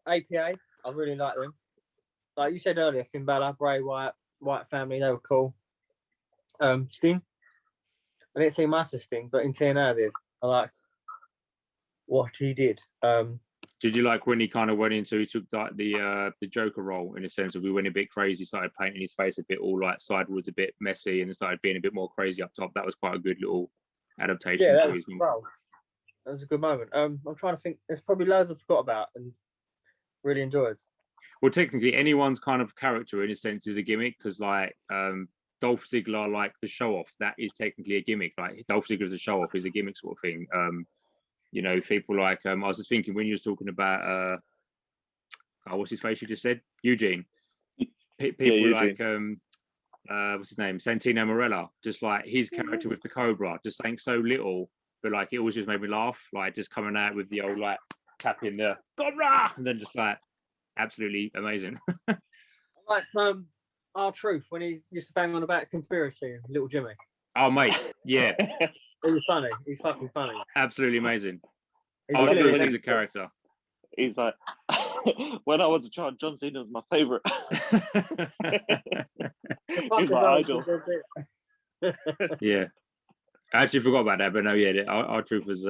APA, I really like them. Like you said earlier, Finn Balor, Bray Wyatt, Wyatt family, they were cool. Sting, I didn't see much of Sting, but in TNA I did. I like what he did. Did you like when he kind of went into, he took like the Joker role in a sense of we went a bit crazy, started painting his face a bit all like sideways, a bit messy, and started being a bit more crazy up top. That was quite a good little adaptation. Yeah, that was a good moment. I'm trying to think. There's probably loads I forgot about and really enjoyed. Well, technically, anyone's kind of character in a sense is a gimmick because, like, Dolph Ziggler, like the show off, that is technically a gimmick. Like Dolph Ziggler as a show off is a gimmick sort of thing. You know, people like I was just thinking when you was talking about what's his face you just said? Eugene. People Eugene. Like what's his name? Santino Marella, just like his character with the Cobra, just saying so little, but like it always just made me laugh, like just coming out with the old like tapping the Cobra and then just like absolutely amazing. Like R-Truth when he used to bang on about conspiracy and Little Jimmy. Oh mate, yeah. He was funny. He's fucking funny. Absolutely amazing. R-Truth is a character. He's like, when I was a child, John Cena was my favorite. He's my idol. Yeah, I actually forgot about that, but no, yeah, R-Truth was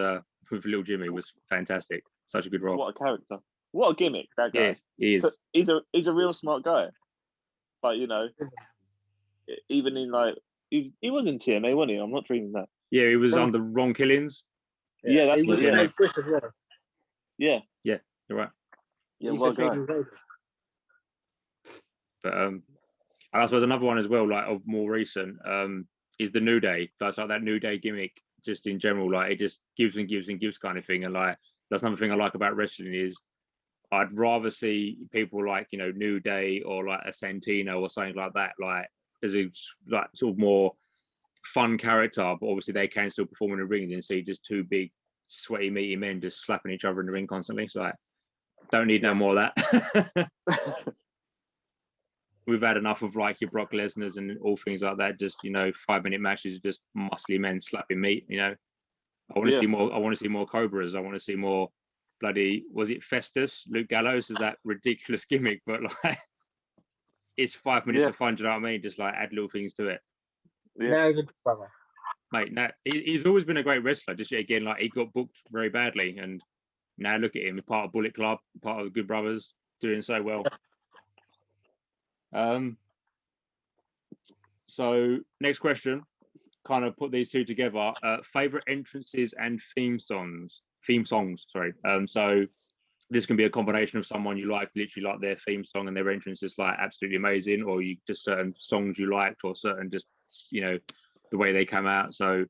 with Little Jimmy was fantastic. Such a good role. What a character! What a gimmick that guy. Yes, he is. He's a real smart guy. But you know, even in like he was in TNA, wasn't he? I'm not dreaming that. Yeah, he was under Ron Killings. Yeah, that's what. Yeah. Yeah, yeah, you're right. Yeah, well done. But I suppose another one as well, like of more recent, is the New Day. That's like that New Day gimmick, just in general, like it just gives and gives and gives kind of thing. And like that's another thing I like about wrestling is I'd rather see people like, you know, New Day or like a Santino or something like that, like as a like sort of more fun character, but obviously they can still perform in the ring than see just two big sweaty meaty men just slapping each other in the ring constantly. So like don't need no more of that. We've had enough of like your Brock Lesnar's and all things like that. Just, you know, 5-minute matches of just muscly men slapping meat. You know, I want to see more. I want to see more Cobras. I want to see more bloody. Was it Festus? Luke Gallows is that ridiculous gimmick, but like it's 5 minutes of fun. Do you know what I mean? Just like add little things to it. Yeah, no, good brother. Mate, now he's always been a great wrestler. Just again, like he got booked very badly, and now look at him, part of Bullet Club, part of the Good Brothers, doing so well. So next question, kind of put these two together. Favorite entrances and theme songs. Sorry. So this can be a combination of someone you like, literally like their theme song and their entrance is like absolutely amazing, or you just certain songs you liked, or certain just, you know, the way they come out. So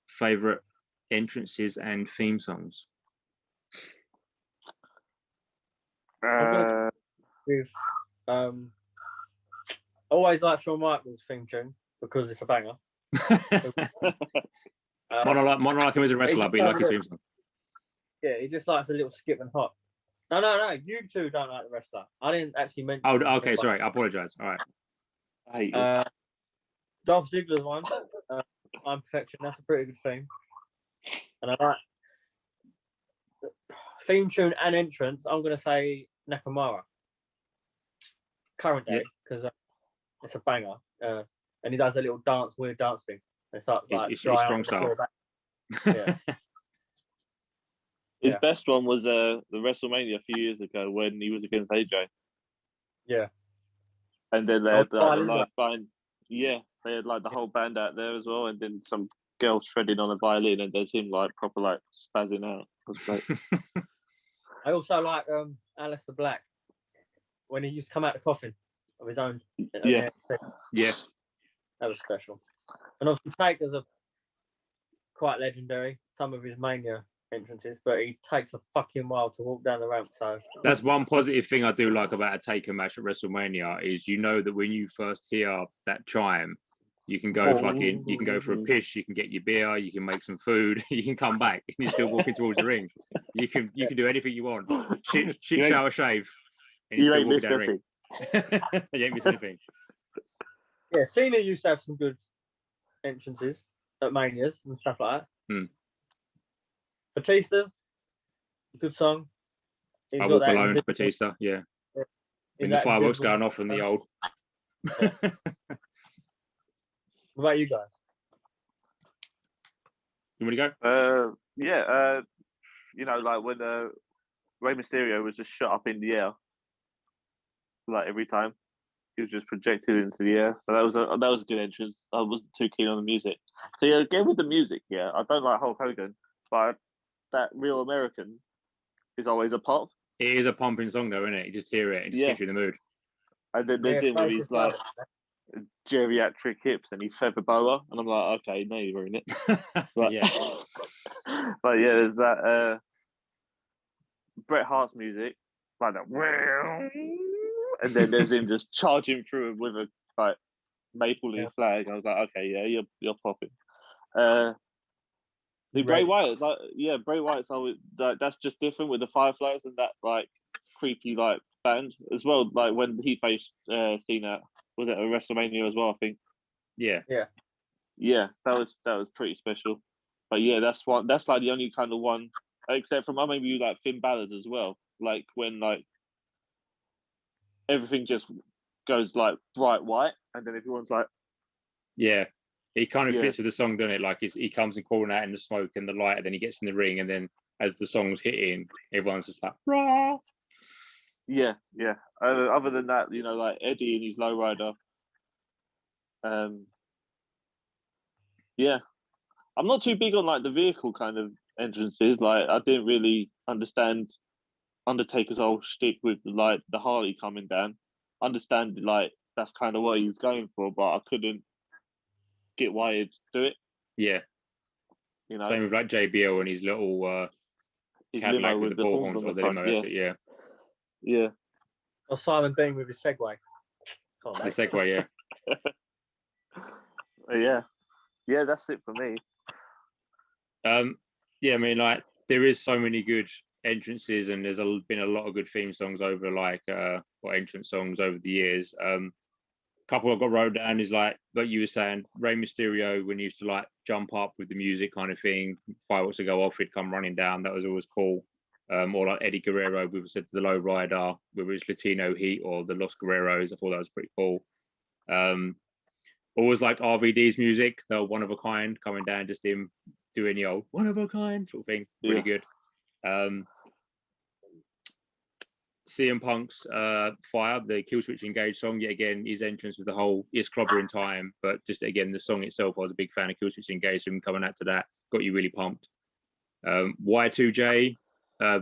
favorite entrances and theme songs. Always like Shawn Michaels' theme tune because it's a banger. Mono like him as a wrestler, but you like his theme song. Yeah, he just likes a little skip and hop. No. You two don't like the wrestler. I didn't actually mention. Oh, okay. Sorry, I apologize. All right. I hate you. Dolph Ziggler's one. I'm Perfection. That's a pretty good theme. And I like theme tune and entrance. I'm gonna say Nakamura. Current day, because it's a banger. And he does a little weird dance thing. It starts like it's strong style. Yeah. His best one was the WrestleMania a few years ago when he was against AJ. Yeah. And then they had the live band. Yeah, they had like the whole band out there as well, and then some girl shredding on a violin, and there's him like proper like spazzing out. It was great. I also like Aleister Black when he used to come out the coffin of his own. Yeah. That was special. And obviously Taker's a quite legendary, some of his Mania entrances, but he takes a fucking while to walk down the ramp. So that's one positive thing I do like about a Taker match at WrestleMania is you know that when you first hear that chime, you can go you can go for a piss, you can get your beer, you can make some food, you can come back and you're still walking towards the ring. You can do anything you want. Shit, shower, shave, and you're still walking down the ring. You ain't missing anything. Yeah, Cena used to have some good entrances at Manias and stuff like that. Batista's a good song. He's I got walk that alone, invisible- Batista. Yeah, in when the that fireworks invisible- going off in the old. What about you guys? You want to go? Yeah. You know, like when Rey Mysterio was just shot up in the air, like every time he was just projected into the air. So that was a good entrance. I wasn't too keen on the music. So yeah, again with the music, yeah, I don't like Hulk Hogan, but that Real American is always a pop. It is a pumping song though, isn't it? You just hear it, it just Yeah. gets you in the mood. And then there's him with his like geriatric hips and his feather boa, and I'm like, okay, now you ruin it. But Yeah. but yeah, there's that Bret Hart's music, like that, and then there's him just charging through with a like maple leaf flag. I was like, okay, yeah, you're popping. The Bray Wyatt's like, yeah, Bray Wyatt's always like that's just different with the Fireflies and that like creepy like band as well. Like when he faced Cena, was it a WrestleMania as well? I think. Yeah. Yeah, that was pretty special. But yeah, that's like the only kind of one, except from maybe you like Finn Balor's as well. Like when like everything just goes like bright white, and then everyone's like, Yeah. He kind of Yeah. fits with the song, doesn't it? Like he comes and crawling out in the smoke and the light, and then he gets in the ring, and then as the song's hitting, everyone's just like, rah. yeah. Other than that, you know, like Eddie and his lowrider. Yeah, I'm not too big on like the vehicle kind of entrances. Like I didn't really understand Undertaker's whole shtick with the Harley coming down. Understand like that's kind of what he was going for, but I couldn't get why he'd do it. Yeah. You know, Same with like JBL and his little his Cadillac limo with the ball horns on or the the front. limo. That's it. Yeah. Yeah. Or Simon Dean with his Segway. Come on, The mate. Segway. Yeah. Yeah, that's it for me. Yeah, I mean, like there is so many good entrances, and there's been a lot of good theme songs over like or entrance songs over the years. Couple I got wrote down is like you were saying, Rey Mysterio when he used to like jump up with the music kind of thing, fireworks to go off, he'd come running down. That was always cool. Or like Eddie Guerrero, we said the Low Rider, whether it's Latino Heat or the Los Guerreros. I thought that was pretty cool. Always liked RVD's music, the One of a Kind, coming down, just him doing the old One of a Kind sort of thing. Pretty good. CM Punk's Fire, the Kill Switch Engage song, yet again, his entrance with the whole Is Clobbering Time, but just again, the song itself, I was a big fan of Kill Switch Engage, so him coming out to that got you really pumped. Y2J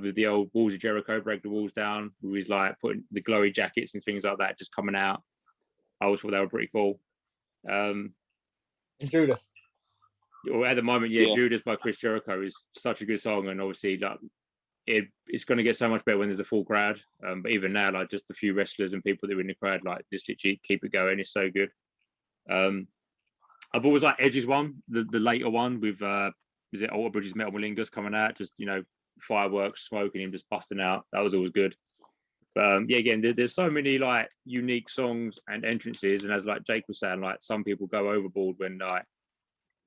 with the old Walls of Jericho, Break the Walls Down, who was like putting the glowy jackets and things like that just coming out. I always thought they were pretty cool. Judas. Or at the moment, Judas by Chris Jericho is such a good song, and obviously like it's going to get so much better when there's a full crowd. But even now, like just a few wrestlers and people that are in the crowd, like just literally keep it going. It's so good. I've always liked Edge's one, the later one with is it Alter Bridges Metal Malingus coming out, just fireworks, smoke, and him just busting out. That was always good. Yeah, again, there's so many like unique songs and entrances, and as like Jake was saying, like some people go overboard when like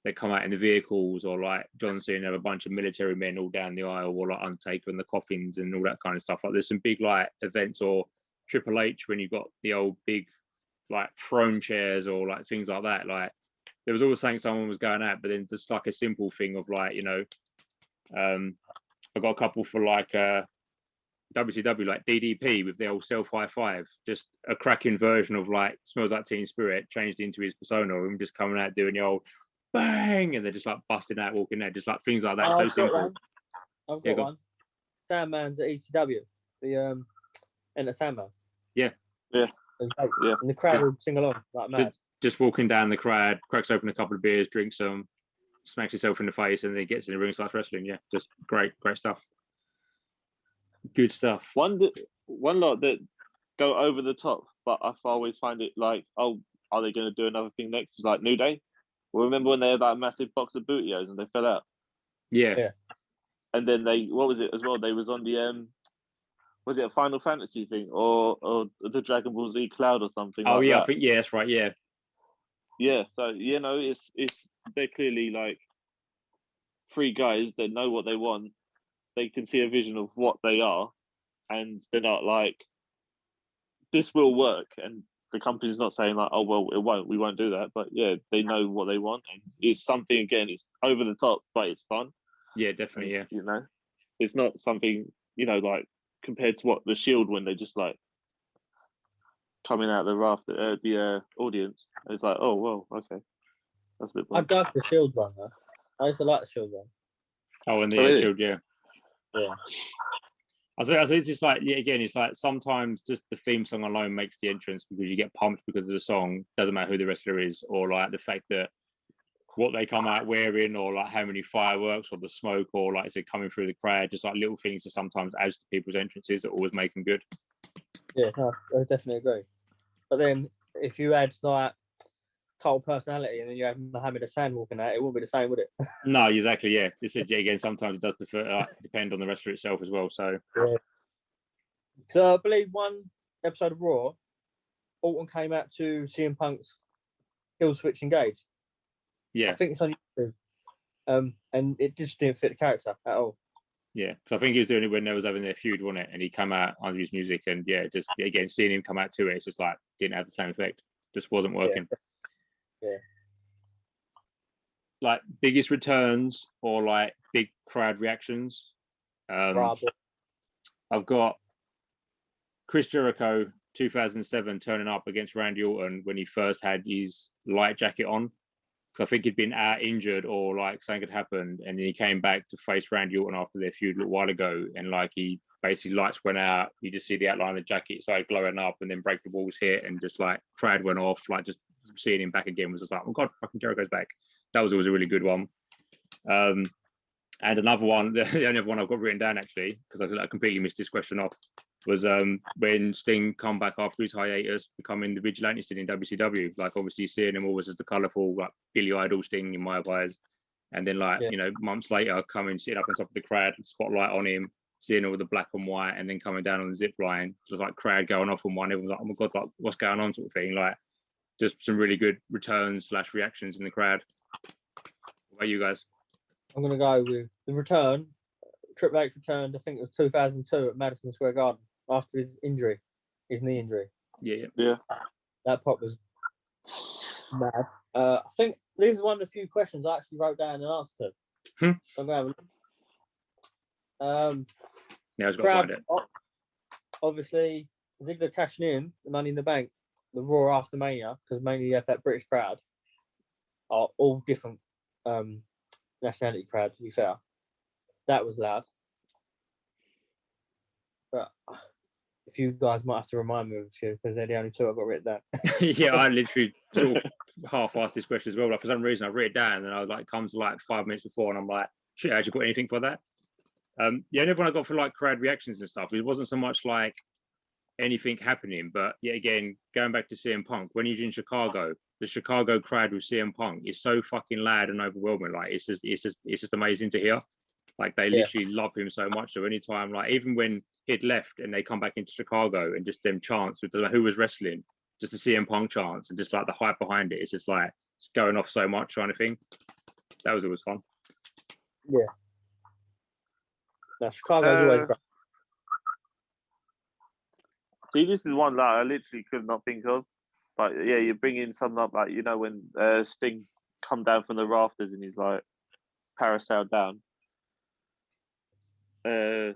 they come out in the vehicles, or like John Cena have a bunch of military men all down the aisle, or like Undertaker and the coffins and all that kind of stuff. Like there's some big like events, or Triple H when you got the old big like throne chairs or like things like that. Like there was always saying someone was going out, but then just like a simple thing of like I got a couple for like WCW, like DDP with the old self high five, just a cracking version of like Smells Like Teen Spirit changed into his persona, him just coming out doing the old bang, and they're just like busting out, walking out, just like things like that. So simple. I've got one. Sandman's at ECW, the Enter Sandman. Yeah. Yeah. And the crowd will sing along like mad. Just walking down the crowd, cracks open a couple of beers, drinks some, smacks himself in the face, and then gets in the ring and starts wrestling. Yeah, just great stuff. Good stuff. One lot that go over the top, but I always find it like, oh, are they going to do another thing next? It's like New Day. Well, remember when they had that massive box of bootios and they fell out? Yeah. And then what was it as well? They was on the was it a Final Fantasy thing or the Dragon Ball Z Cloud or something? Oh like yeah, that. I think that's right. Yeah. Yeah. So it's they're clearly like three guys that know what they want. They can see a vision of what they are, and they're not like, this will work, and the company's not saying like, oh well, it won't, we won't do that. But yeah, they know what they want, and it's something, again, it's over the top, but it's fun. Yeah, definitely. And, it's not something, like compared to what the Shield, when they just like coming out the raft, the audience, it's like, oh well, okay, that's a bit I boring. dug the Shield one though. I used to like the Shield one. Oh, and the Really? Shield, yeah. Yeah. I think it's just like, yeah, again, it's like sometimes just the theme song alone makes the entrance because you get pumped because of the song. Doesn't matter who the wrestler is, or like the fact that what they come out wearing, or like how many fireworks, or the smoke, or like is it coming through the crowd. Just like little things that sometimes adds to people's entrances that always make them good. Yeah, no, I definitely agree. But then if you add like total personality and then you have Mohammed Hassan walking out, it wouldn't be the same, would it? No, exactly. Yeah, it's again, sometimes it does depend on the wrestler itself as well. So Yeah. So I believe one episode of Raw, Orton came out to CM Punk's heel switch engage. yeah, I think it's on YouTube. And it just didn't fit the character at all. yeah. So I think he was doing it when they was having their feud, wasn't it? And he come out under his music, and yeah, just again seeing him come out to it, it's just like didn't have the same effect. Just wasn't working. Yeah. Like biggest returns or like big crowd reactions. Bravo. I've got Chris Jericho 2007 turning up against Randy Orton when he first had his light jacket on. Because I think he'd been out injured or like something had happened, and then he came back to face Randy Orton after their feud a little while ago, and like he basically lights went out. You just see the outline of the jacket started glowing up, and then break the walls hit, and just like crowd went off. Like just seeing him back again was just like, oh god, fucking Jericho's back. That was always a really good one. And another one, the only other one I've got written down actually, because I completely missed this question off, was when Sting come back after his hiatus, becoming the vigilante Sting in WCW. Like obviously seeing him always as the colourful, like Billy Idol Sting in my eyes, and then like months later coming sitting up on top of the crowd, spotlight on him, seeing all the black and white, and then coming down on the zip line, just like crowd going off on one. Everyone's like, oh my god, like what's going on, sort of thing. Like just some really good returns / reactions in the crowd. What about you guys? I'm going to go with the return. Triple H returned, I think it was 2002 at Madison Square Garden after his injury, his knee injury. Yeah. That pop was mad. I think this is one of the few questions I actually wrote down an answer to. I'm going to have Yeah, I was going to find it. Obviously, Ziggler cashing in the Money in the Bank, the Raw after Mania, because mainly you have that British crowd, are all different nationality crowd, to be fair. That was loud. But if you guys might have to remind me of a few, because they're the only two I've got written down. Yeah, I literally sort of half-assed this question as well. Like for some reason, I wrote it down, and I was like, come to like 5 minutes before, and I'm like, shit, I actually put anything for that. The only one I got for like crowd reactions and stuff, it wasn't so much like anything happening, but yet again, going back to CM Punk, when he's in Chicago, the Chicago crowd with CM Punk is so fucking loud and overwhelming. Like it's just amazing to hear. Like they literally love him so much. So anytime, like even when he'd left and they come back into Chicago and just them chants with who was wrestling, just the CM Punk chants and just like the hype behind it, it's just like it's going off so much kind of thing. That was always fun. Yeah. No, Chicago's always great. See, this is one that I literally could not think of. But yeah, you're bringing something up like, when Sting come down from the rafters and he's like parasailed down. The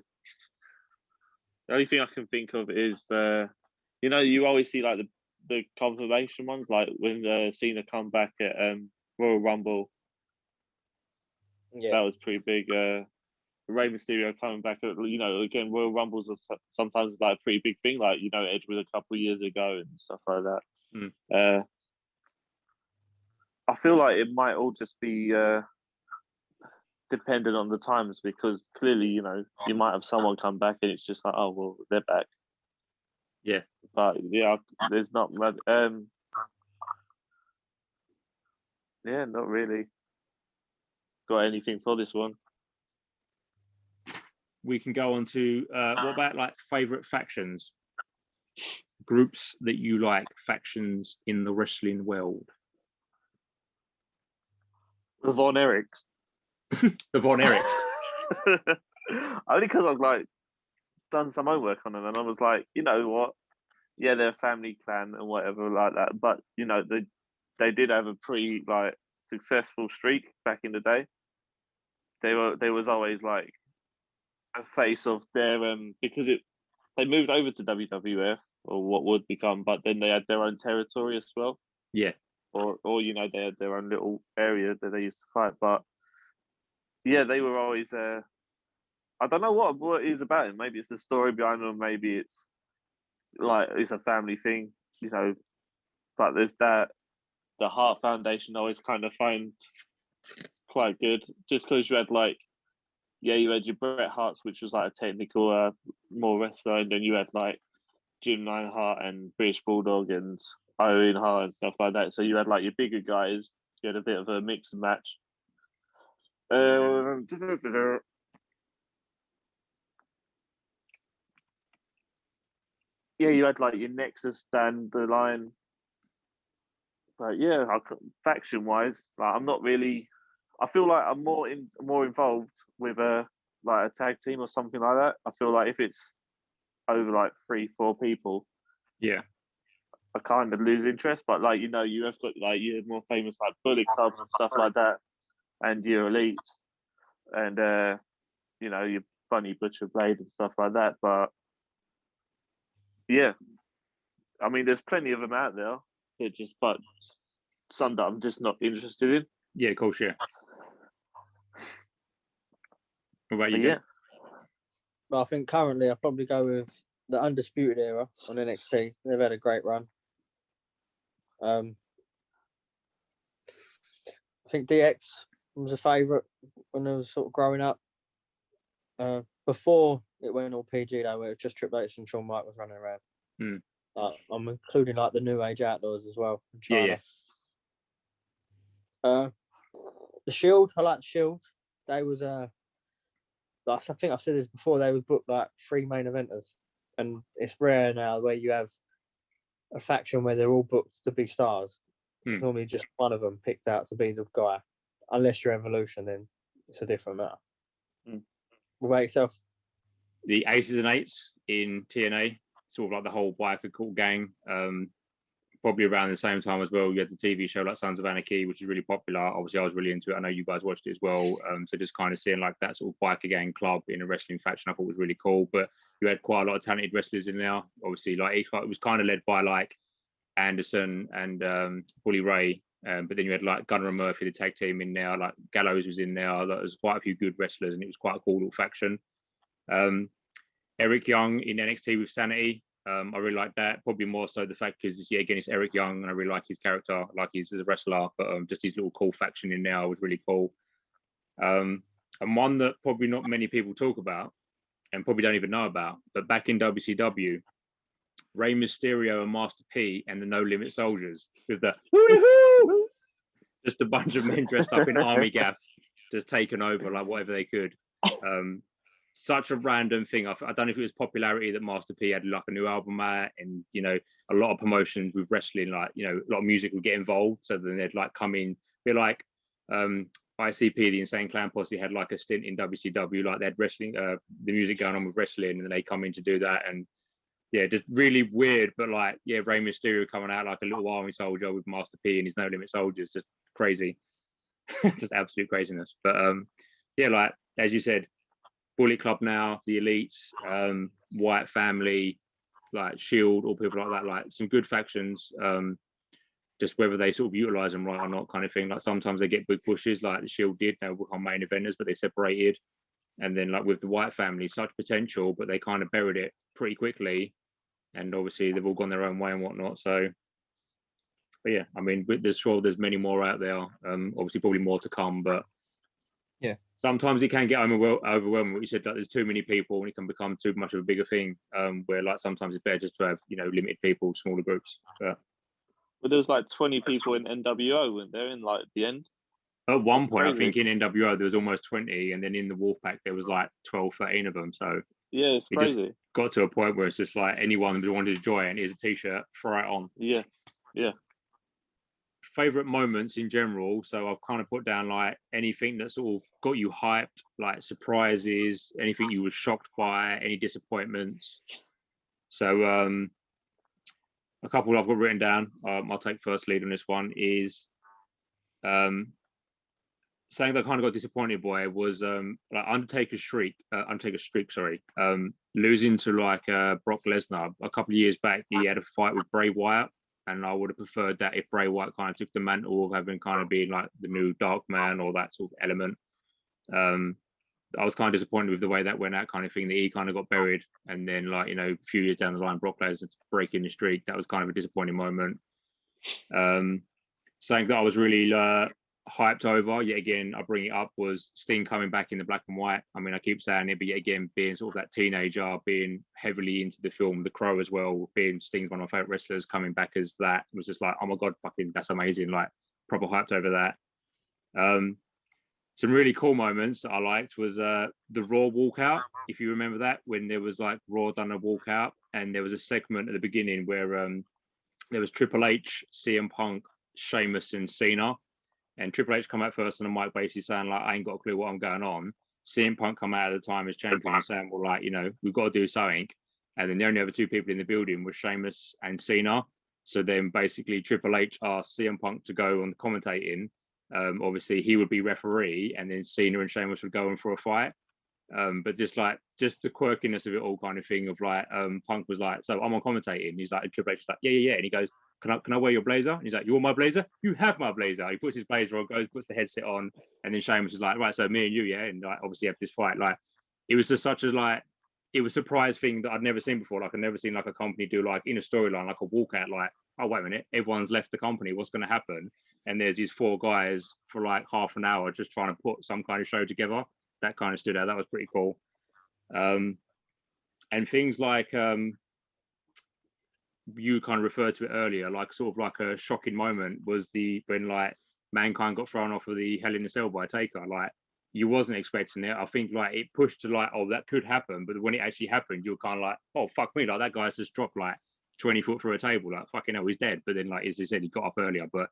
only thing I can think of is you always see like the confirmation ones, like when Cena come back at Royal Rumble. Yeah. That was pretty big. Rey Mysterio coming back at, again, Royal Rumbles are sometimes like a pretty big thing, like Edge was a couple of years ago and stuff like that. I feel like it might all just be dependent on the times, because clearly, you might have someone come back and it's just like, oh well, they're back. Yeah, but yeah, there's not much. Yeah, not really got anything for this one. We can go on to what about like favorite factions, groups that you like, factions in the wrestling world. The Von Erichs. The Von Erichs. Only because I'm like, done some homework on them, and I was like, you know what? Yeah, they're a family clan and whatever like that, but you know, they did have a pretty like successful streak back in the day. They was always like a face of their because they moved over to WWF or what would become, but then they had their own territory as well. Yeah. Or you know, they had their own little area that they used to fight. But yeah, they were always I don't know what it is about it. Maybe it's the story behind them, maybe it's like it's a family thing, you know. But there's that the Hart Foundation I always kind of find quite good. Just because you had like you had your Bret Harts, which was like a technical more wrestler, and then you had like Jim Neidhart and British Bulldog and Owen Hart and stuff like that. So you had like your bigger guys. You had a bit of a mix and match. Yeah, you had like your Nexus down the line. But yeah, faction wise, like I'm not really. I feel like I'm more involved with a like a tag team or something like that. I feel like if it's over like 3-4 people, Yeah. I kind of lose interest. But like you know, you have got like your more famous like Bullet Club and stuff like that, and your Elite, and you know your Bunny Butcher Blade and stuff like that. But yeah, I mean, there's plenty of them out there. But some that I'm just not interested in. Yeah, of course, yeah. What about you, But yeah. Jake? But I think currently I'll probably go with the Undisputed Era on NXT. They've had a great run. I think DX was a favourite when I was sort of growing up. Before it went all PG though, where it was just Triple H and Shawn Michaels running around. I'm including like the New Age Outlaws as well from China. Yeah. The Shield, I like the Shield. They was like, I think I've said this before. They would book like 3 main eventers, and it's rare now where you have a faction where they're all booked to be stars. It's normally just one of them picked out to be the guy, unless you're Evolution, then it's a different matter. What about yourself? The Aces and Eights in TNA, sort of like the whole biker cult gang. Probably around the same time as well, you had the TV show like Sons of Anarchy, which is really popular. Obviously, I was really into it. I know you guys watched it as well. So just kind of seeing like that sort of biker gang club in a wrestling faction, I thought was really cool. But you had quite a lot of talented wrestlers in there. Obviously, like it was kind of led by like Anderson and Bully Ray. But then you had like Gunner and Murphy, the tag team in there. Like Gallows was in there. There was quite a few good wrestlers, and it was quite a cool little faction. Eric Young in NXT with Sanity. I really like that. Probably more so the fact because again it's Eric Young and I really like his character, like he's as a wrestler. But just his little cool faction in there was really cool. And one that probably not many people talk about and probably don't even know about, but back in WCW, Rey Mysterio and Master P and the No Limit Soldiers with the just a bunch of men dressed up in army gaff, just taking over like whatever they could. Such a random thing. I don't know if it was popularity that Master P had like a new album out, and you know a lot of promotions with wrestling, like you know a lot of music would get involved. So then they'd like come in, be like ICP, the Insane Clown Posse had like a stint in WCW, like they had wrestling, the music going on with wrestling, and then they come in to do that, and yeah, just really weird. But like yeah, Rey Mysterio coming out like a little army soldier with Master P and his No Limit Soldiers, just crazy, just absolute craziness. But yeah, like as you said. Bullet Club now, the Elites, White Family, like Shield, or people like that, like some good factions. Just whether they sort of utilize them right or not, kind of thing. Like sometimes they get big pushes, like the Shield did. They become main eventers, but they separated. And then like with the White Family, such potential, but they kind of buried it pretty quickly. And obviously they've all gone their own way and whatnot. So, but yeah, I mean, there's many more out there. Obviously, probably more to come, but. Yeah. Sometimes it can get overwhelming. What you said, that there's too many people and it can become too much of a bigger thing. Where like sometimes it's better just to have limited people, smaller groups. But there was like 20 people in NWO, weren't there? In like the end. At one That's point, crazy. I think in NWO there was almost 20, and then in the Wolfpack there was like 12, 13 of them. So yeah, it's crazy. Just got to a point where it's just like anyone who wanted to join, here's a T-shirt, throw it on. Yeah. favorite moments in general. So I've kind of put down like anything that sort of got you hyped, like surprises, anything you were shocked by, any disappointments. So a couple I've got written down. I'll take first lead on this one. Is something that kind of got disappointed by was like Undertaker's streak, sorry, losing to like Brock Lesnar a couple of years back. He had a fight with Bray Wyatt, and I would have preferred that if Bray Wyatt kind of took the mantle of having kind of been like the new Dark Man or that sort of element. I was kind of disappointed with the way that went out, kind of thing, that he kind of got buried, and then like, you know, a few years down the line, Brock Lesnar breaking the streak. That was kind of a disappointing moment. Something that I was really hyped over, yet again, I bring it up, was Sting coming back in the black and white. I mean, I keep saying it, but yet again, being sort of that teenager, being heavily into the film The Crow as well, being Sting's one of my favorite wrestlers, coming back as that, was just like, oh my God, fucking, that's amazing. Like, proper hyped over that. Some really cool moments that I liked was the Raw walkout, if you remember that, when there was like Raw done a walkout, and there was a segment at the beginning where there was Triple H, CM Punk, Sheamus, and Cena. And Triple H come out first on the mic, basically saying like, I ain't got a clue what I'm going on. CM Punk come out at the time as champion and saying, well, like, you know, we've got to do something. And then the only other two people in the building were Sheamus and Cena. So then basically Triple H asked CM Punk to go on the commentating. Obviously he would be referee, and then Cena and Sheamus would go on for a fight. But just the quirkiness of it all, kind of thing, of like Punk was like, so I'm on commentating. He's like, and Triple H was like, yeah. And he goes, can I wear your blazer? And he's like, you want my blazer? You have my blazer. He puts his blazer on, puts the headset on, and then Sheamus is like, right, so me and you, yeah, and like obviously have this fight. Like, it was just such a like, it was a surprise thing that I'd never seen before. Like, I'd never seen like a company do like in a storyline like a walkout, like, oh wait a minute, everyone's left the company, what's going to happen? And there's these four guys for like half an hour just trying to put some kind of show together. That kind of stood out. That was pretty cool. And things like you kind of referred to it earlier, like sort of like a shocking moment was when like Mankind got thrown off of the Hell in a Cell by Taker. Like, you wasn't expecting it. I think like it pushed to like, oh, that could happen, but when it actually happened, you were kind of like, oh fuck me, like that guy's just dropped like 20 foot through a table, like fucking hell, he's dead. But then, like as I said, he got up earlier. But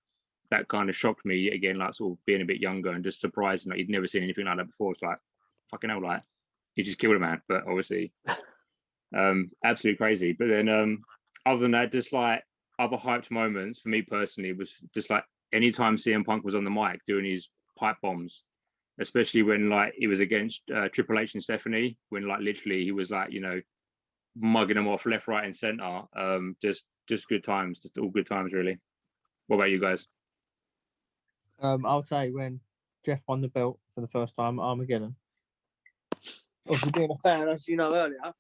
that kind of shocked me again, like sort of being a bit younger and just surprised, like you'd never seen anything like that before. It's like, fucking hell, like he just killed a man. But obviously absolutely crazy. But then other than that, just like other hyped moments for me personally was just like anytime CM Punk was on the mic doing his pipe bombs, especially when like he was against Triple H and Stephanie, when like literally he was like, you know, mugging them off left, right, and center. Just good times, just all good times, really. What about you guys? I'll say when Jeff won the belt for the first time at Armageddon. Obviously, being a fan, as you know earlier,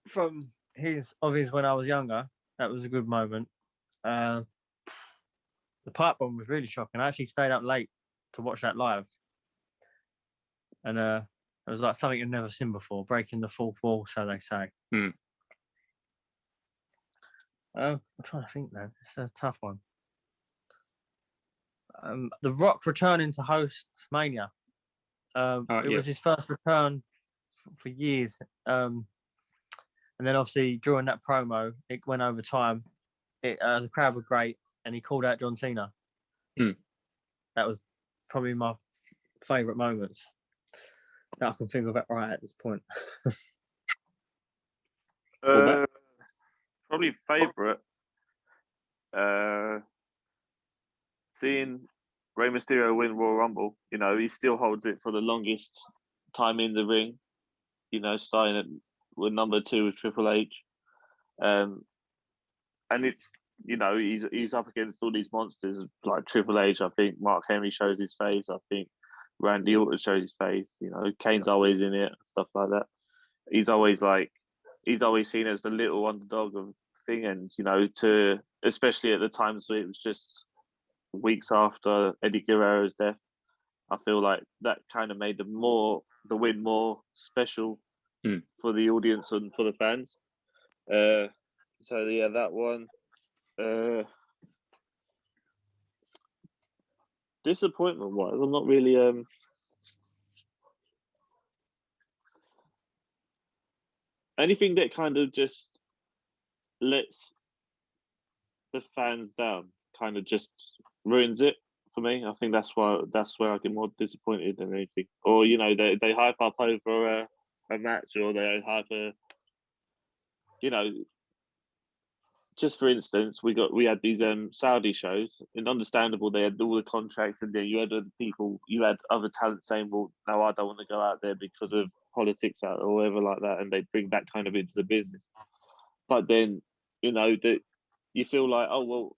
from his when I was younger, that was a good moment. The pipe bomb was really shocking. I actually stayed up late to watch that live, and it was like something you've never seen before, breaking the fourth wall, so they say. I'm trying to think, man. It's a tough one. The Rock returning to host Mania. It was his first return for years. And then obviously during that promo, it went over time. The crowd were great, and he called out John Cena. That was probably my favourite moments that I can think of it right at this point. Probably favourite. Seeing Rey Mysterio win Royal Rumble, you know, he still holds it for the longest time in the ring. You know, starting with number 2 with Triple H, and it's, you know, he's up against all these monsters like Triple H. I think Mark Henry shows his face. I think Randy Orton shows his face. You know, Kane's always in it, stuff like that. He's always seen as the little underdog of thing, and you know, especially at the times where it was just weeks after Eddie Guerrero's death, I feel like that kind of made the win more special for the audience and for the fans. So yeah, that one. Disappointment wise, I'm not really anything that kind of just lets the fans down, kind of just ruins it for me. I think that's where I get more disappointed than anything. Or they hype up over a match, or they hype just for instance, we had these Saudi shows, and understandable they had all the contracts, and then you had other talent saying, "Well, no, I don't want to go out there because of politics or whatever like that," and they bring that kind of into the business. But then, that you feel like, oh well,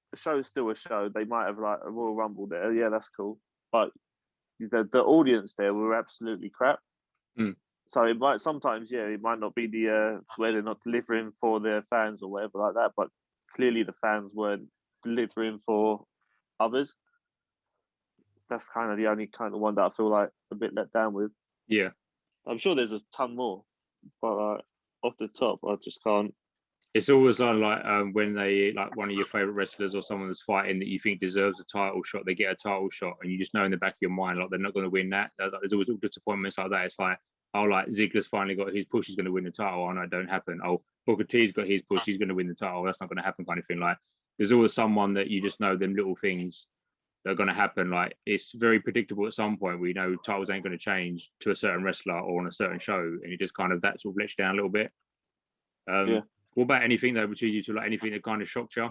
the show is still a show. They might have like a Royal Rumble there, yeah, that's cool, but the audience there were absolutely crap. Mm. So it might not be the where they're not delivering for their fans or whatever like that, but clearly the fans weren't delivering for others. That's kind of the only kind of one that I feel like a bit let down with. Yeah, I'm sure there's a ton more, but off the top, I just can't. it's always like when they like one of your favorite wrestlers or someone that's fighting that you think deserves a title shot, they get a title shot, and you just know in the back of your mind like they're not going to win that. There's always disappointments like that. It's like, oh, like Ziggler's finally got his push, he's going to win the title. Oh no, it don't happen. Oh, Booker T's got his push, he's going to win the title. That's not going to happen, kind of thing. Like there's always someone that you just know them little things that are going to happen. Like it's very predictable at some point. We know titles ain't going to change to a certain wrestler or on a certain show, and it just kind of that sort of lets you down a little bit. Yeah. What about anything that would lead you to like anything that kind of shocked you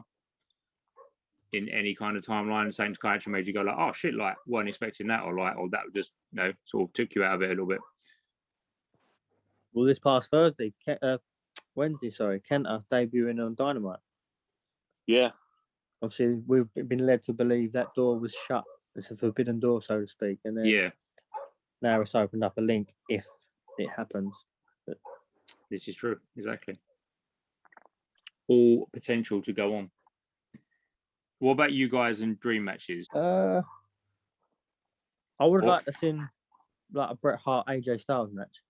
in any kind of timeline? Same kind of actually made you go like, oh shit, like weren't expecting that, or that just sort of took you out of it a little bit. Well, this past Wednesday, Kenta debuting on Dynamite. Yeah. Obviously, we've been led to believe that door was shut. It's a forbidden door, so to speak. And then now it's opened up a link if it happens. But this is true, exactly. All potential to go on. What about you guys in dream matches? I would like to see like a Bret Hart AJ Styles match.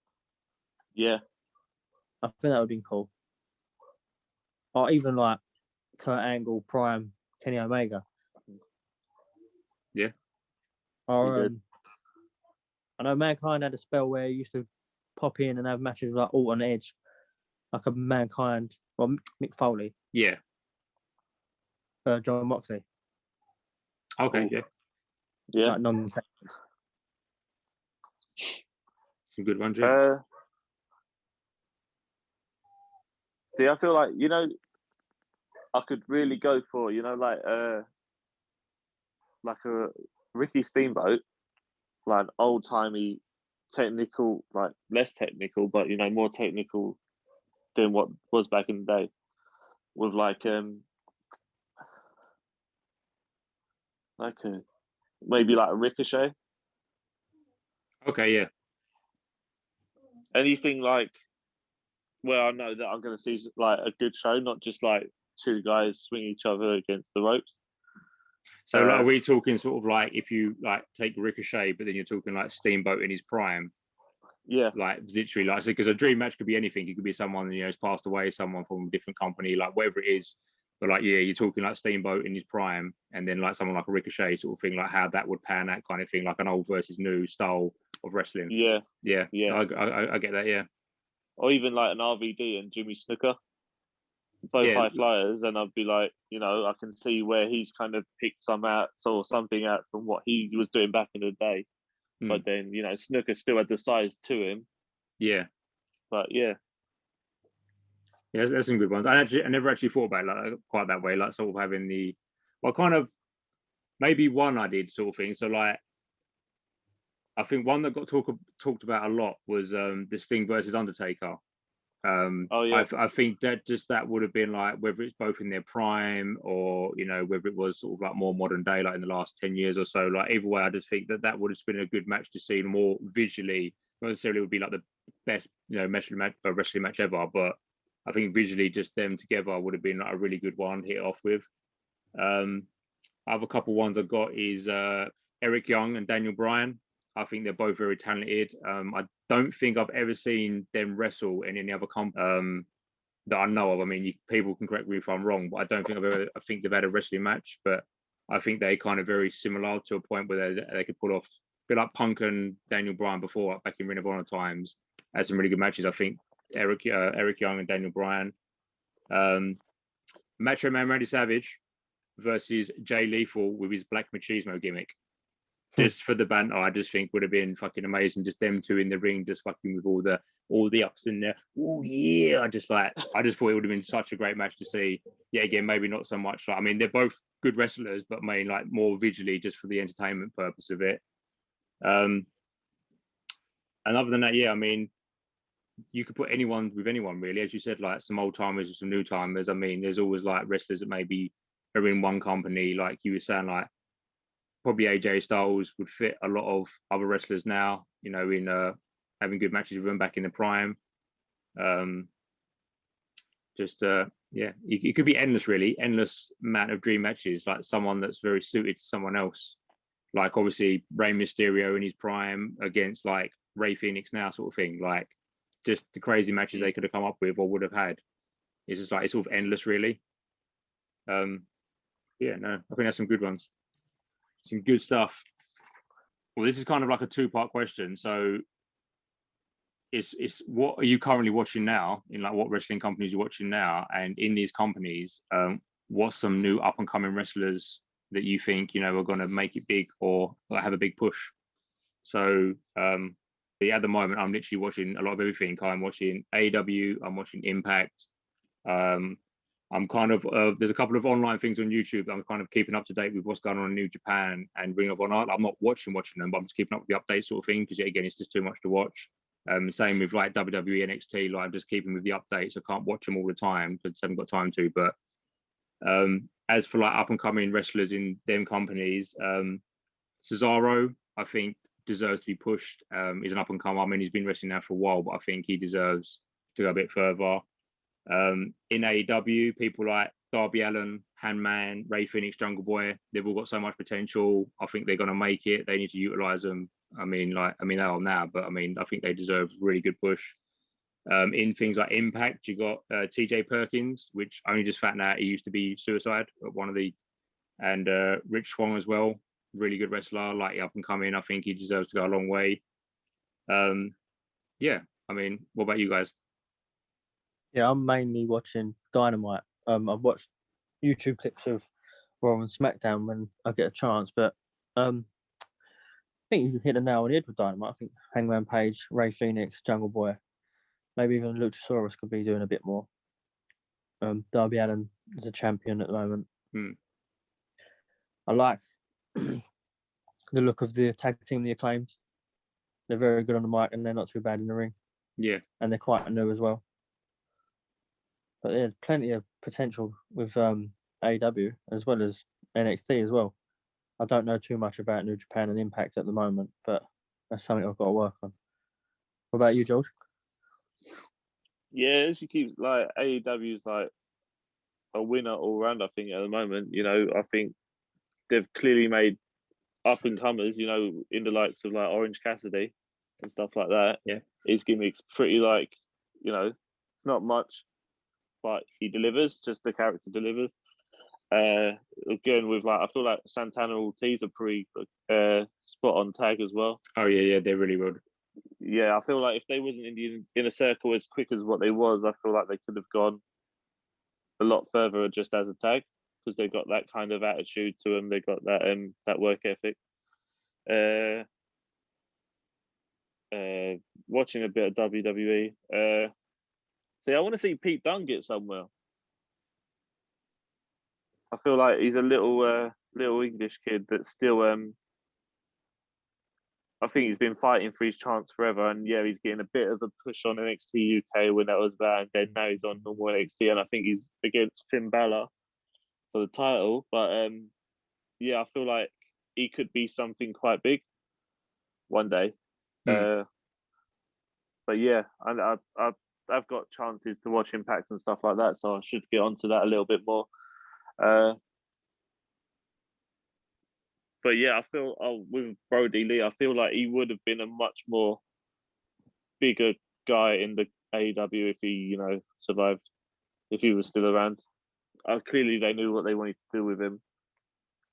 Yeah. I think that would have been cool. Or even like Kurt Angle, Prime, Kenny Omega. Yeah. Or I know Mankind had a spell where he used to pop in and have matches like Alton Edge, like a Mankind, or Mick Foley. Yeah. John Moxley. Okay. Yeah. Like non-tech. Some good ones. See, I feel like I could really go for like a Ricky Steamboat, like an old timey technical, like less technical, but more technical than what was back in the day, with maybe like a Ricochet. Okay, yeah. Anything like where I know that I'm going to see like a good show, not just like two guys swing each other against the ropes. So like, are we talking sort of like if you like take Ricochet, but then you're talking like Steamboat in his prime? Yeah. Like literally, like I said, because a dream match could be anything. It could be someone who's passed away, someone from a different company, like whatever it is. But like, yeah, you're talking like Steamboat in his prime, and then like someone like a Ricochet sort of thing, like how that would pan out kind of thing, like an old versus new style of wrestling. Yeah. I get that. Yeah. Or even like an RVD and Jimmy Snuka, both high flyers, and I'd be like, I can see where he's kind of picked something out from what he was doing back in the day. But then, Snuka still had the size to him. Yeah. But yeah. Yeah, that's some good ones. I never actually thought about it like quite that way, like sort of having kind of maybe one I did sort of thing. So like, I think one that got talked about a lot was the Sting versus Undertaker. I think that would have been like whether it's both in their prime or whether it was sort of like more modern day, like in the last 10 years or so. Like either way, I just think that would have been a good match to see more visually. Not necessarily would be like the best wrestling match ever, but I think visually just them together would have been like a really good one to hit off with. I have a couple ones I got is Eric Young and Daniel Bryan. I think they're both very talented. I don't think I've ever seen them wrestle in any other company that I know of. I mean, people can correct me if I'm wrong, but I don't think I think they've had a wrestling match. But I think they kind of very similar to a point where they could pull off a bit like Punk and Daniel Bryan before, back in Ring of Honor times. Had some really good matches. I think Eric Young and Daniel Bryan. Macho Man Randy Savage. versus Jay Lethal with his Black Machismo gimmick. Just for the banter, I just think would have been fucking amazing. Just them two in the ring, just fucking with all the ups in there. Oh yeah, I just thought it would have been such a great match to see. Yeah, again, maybe not so much. Like, I mean, they're both good wrestlers, but maybe like more visually, just for the entertainment purpose of it. And other than that, yeah, I mean, you could put anyone with anyone really, as you said, like some old timers or some new timers. I mean, there's always like wrestlers that maybe are in one company, like you were saying, like probably AJ Styles would fit a lot of other wrestlers now, you know, in having good matches with them back in the prime. Yeah, it could be endless, really, endless amount of dream matches, like someone that's very suited to someone else. Like obviously Rey Mysterio in his prime against like Ray Phoenix now, sort of thing. Like just the crazy matches they could have come up with or would have had. It's just like it's sort of endless, really. Yeah, no, I think that's some good ones. Some good stuff. Well, this is kind of like a two-part question. So it's what are you currently watching now, in like what wrestling companies you're watching now, and in these companies, what's some new up and coming wrestlers that you think, you know, are going to make it big or have a big push? So at the moment I'm literally watching a lot of everything. I'm watching AEW, I'm watching Impact. I'm kind of there's a couple of online things on YouTube that I'm kind of keeping up to date with what's going on in New Japan and Ring of Honor. I'm not watching them, but I'm just keeping up with the updates, sort of thing, because again, it's just too much to watch. Same with like WWE, NXT. Like I'm just keeping with the updates. I can't watch them all the time because I haven't got time to. But as for like up and coming wrestlers in them companies, Cesaro, I think deserves to be pushed. He's an up and comer. I mean, he's been wrestling now for a while, but I think he deserves to go a bit further. In AEW, people like Darby Allin, Hangman, Ray Phoenix, Jungle Boy, they've all got so much potential. I think they're going to make it. They need to utilize them. I mean, they are now, but I mean, I think they deserve a really good push. In things like Impact, you got TJ Perkins, which only just found out he used to be Suicide at one of the, and Rich Swann as well, really good wrestler, like up and coming. I think he deserves to go a long way. Yeah, I mean, what about you guys? Yeah, I'm mainly watching Dynamite. I've watched YouTube clips of Raw and SmackDown when I get a chance, but I think you hit the nail on the head with Dynamite. I think Hangman Page, Ray Phoenix, Jungle Boy, maybe even Luchasaurus could be doing a bit more. Darby Allin is a champion at the moment. I like the look of the tag team, the Acclaimed. They're very good on the mic and they're not too bad in the ring. Yeah. And they're quite new as well. But there's plenty of potential with AEW as well as NXT as well. I don't know too much about New Japan and Impact at the moment, but that's something I've got to work on. What about you, George? Yeah, she keeps like AEW's like a winner all round. I think at the moment, you know, I think they've clearly made up and comers. You know, in the likes of like Orange Cassidy and stuff like that. Yeah, his gimmick's pretty like, you know, it's not much, but he delivers. Just the character delivers. Again, with like, I feel like Santana Ortiz are pretty spot on tag as well. Oh yeah, they're really good. Yeah, I feel like if they wasn't in the inner circle as quick as what they was, I feel like they could have gone a lot further just as a tag, because they've got that kind of attitude to them. They got that work ethic. Watching a bit of WWE. See, I want to see Pete Dunne get somewhere. I feel like he's a little English kid that's still I think he's been fighting for his chance forever, and yeah, he's getting a bit of a push on NXT UK when that was bad, and then now he's on normal NXT, and I think he's against Finn Balor for the title. But yeah, I feel like he could be something quite big one day. But yeah, and I've got chances to watch Impact and stuff like that, so I should get onto that a little bit more. But yeah, I feel with Brody Lee, I feel like he would have been a much more bigger guy in the AEW if he, you know, survived, if he was still around. Clearly, they knew what they wanted to do with him,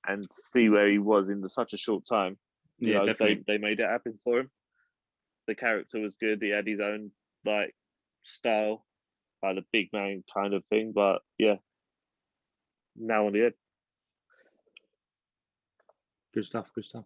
and see where he was in such a short time. You know, definitely. they made it happen for him. The character was good. He had his own like style, like the big man kind of thing. But yeah, now on the end. Good stuff. Good stuff.